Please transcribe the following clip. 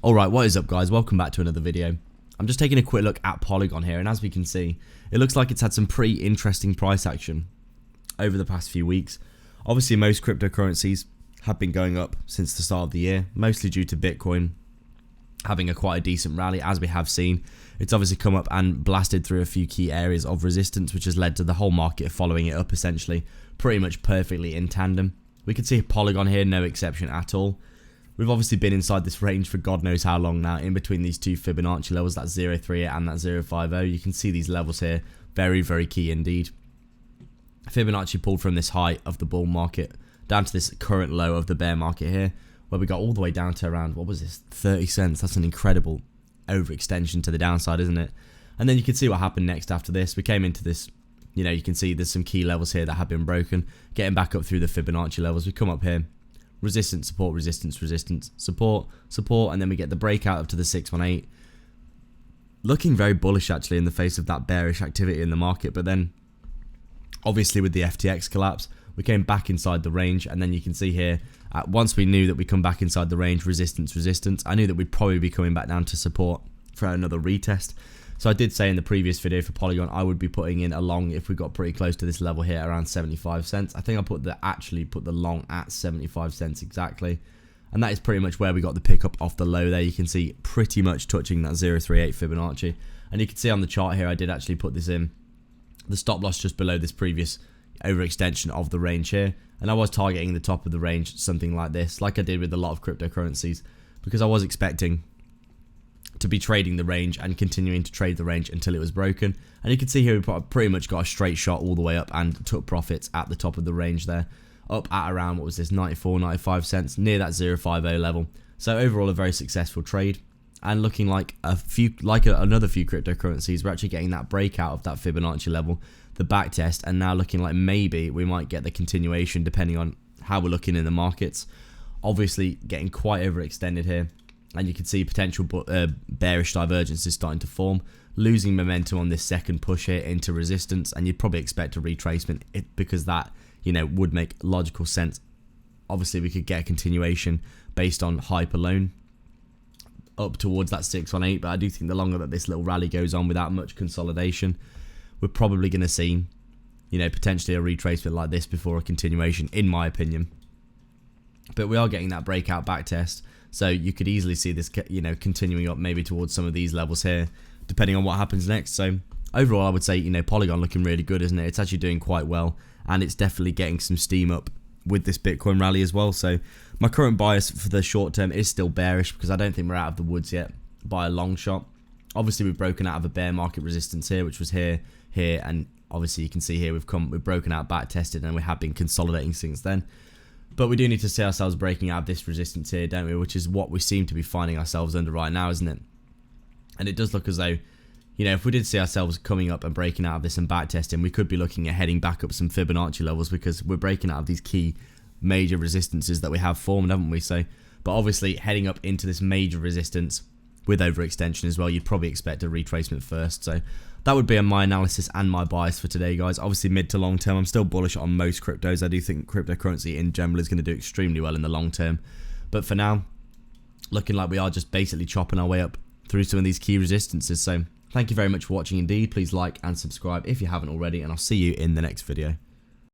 Alright, what is up guys, welcome back to another video. I'm just taking a quick look at Polygon here, and as we can see, it looks like it's had some pretty interesting price action over the past few weeks. Obviously most cryptocurrencies have been going up since the start of the year, mostly due to Bitcoin having quite a decent rally, as we have seen. It's obviously come up and blasted through a few key areas of resistance, which has led to the whole market following it up essentially, pretty much perfectly in tandem. We can see Polygon here, no exception at all. We've obviously been inside this range for God knows how long now, in between these two Fibonacci levels, that 038 and that 050. You can see these levels here, very, very key indeed. Fibonacci pulled from this high of the bull market down to this current low of the bear market here, where we got all the way down to around, what was this, 30 cents. That's an incredible overextension to the downside, isn't it? And then you can see what happened next after this. We came into this, you can see there's some key levels here that have been broken, getting back up through the Fibonacci levels. We come up here, resistance, support, resistance, resistance, support, support, and then we get the breakout up to the 618. Looking very bullish actually in the face of that bearish activity in the market, but then obviously with the FTX collapse, we came back inside the range, and then you can see here, once we knew that we come back inside the range, resistance, resistance, I knew that we'd probably be coming back down to support for another retest. So I did say in the previous video for Polygon, I would be putting in a long if we got pretty close to this level here, around 75 cents. I think I actually put the long at 75 cents exactly. And that is pretty much where we got the pickup off the low there. You can see pretty much touching that 038 Fibonacci. And you can see on the chart here, I did actually put this in. The stop loss just below this previous overextension of the range here. And I was targeting the top of the range, something like this, like I did with a lot of cryptocurrencies, because I was expecting to be trading the range and continuing to trade the range until it was broken. And you can see here we pretty much got a straight shot all the way up and took profits at the top of the range there, up at around, what was this, 94, 95 cents, near that 050 level. So overall a very successful trade, and looking like another few cryptocurrencies, we're actually getting that breakout of that Fibonacci level, the back test, and now looking like maybe we might get the continuation depending on how we're looking in the markets. Obviously getting quite overextended here, and you can see potential bearish divergence is starting to form, losing momentum on this second push here into resistance, and you'd probably expect a retracement because that, would make logical sense. Obviously we could get a continuation based on hype alone up towards that 618, but I do think the longer that this little rally goes on without much consolidation, we're probably going to see, potentially a retracement like this before a continuation, in my opinion. But we are getting that breakout back test, so you could easily see this, continuing up maybe towards some of these levels here, depending on what happens next. So overall, I would say, Polygon looking really good, isn't it? It's actually doing quite well, and it's definitely getting some steam up with this Bitcoin rally as well. So my current bias for the short term is still bearish, because I don't think we're out of the woods yet by a long shot. Obviously, we've broken out of a bear market resistance here, which was here, and obviously you can see here we've broken out, back tested, and we have been consolidating since then. But we do need to see ourselves breaking out of this resistance here, don't we? Which is what we seem to be finding ourselves under right now, isn't it? And it does look as though, if we did see ourselves coming up and breaking out of this and back testing, we could be looking at heading back up some Fibonacci levels, because we're breaking out of these key major resistances that we have formed, haven't we? So, but obviously heading up into this major resistance with overextension as well, you'd probably expect a retracement first. So that would be my analysis and my bias for today, guys. Obviously mid to long term, I'm still bullish on most cryptos. I do think cryptocurrency in general is going to do extremely well in the long term. But for now, looking like we are just basically chopping our way up through some of these key resistances. So thank you very much for watching indeed. Please like and subscribe if you haven't already, and I'll see you in the next video.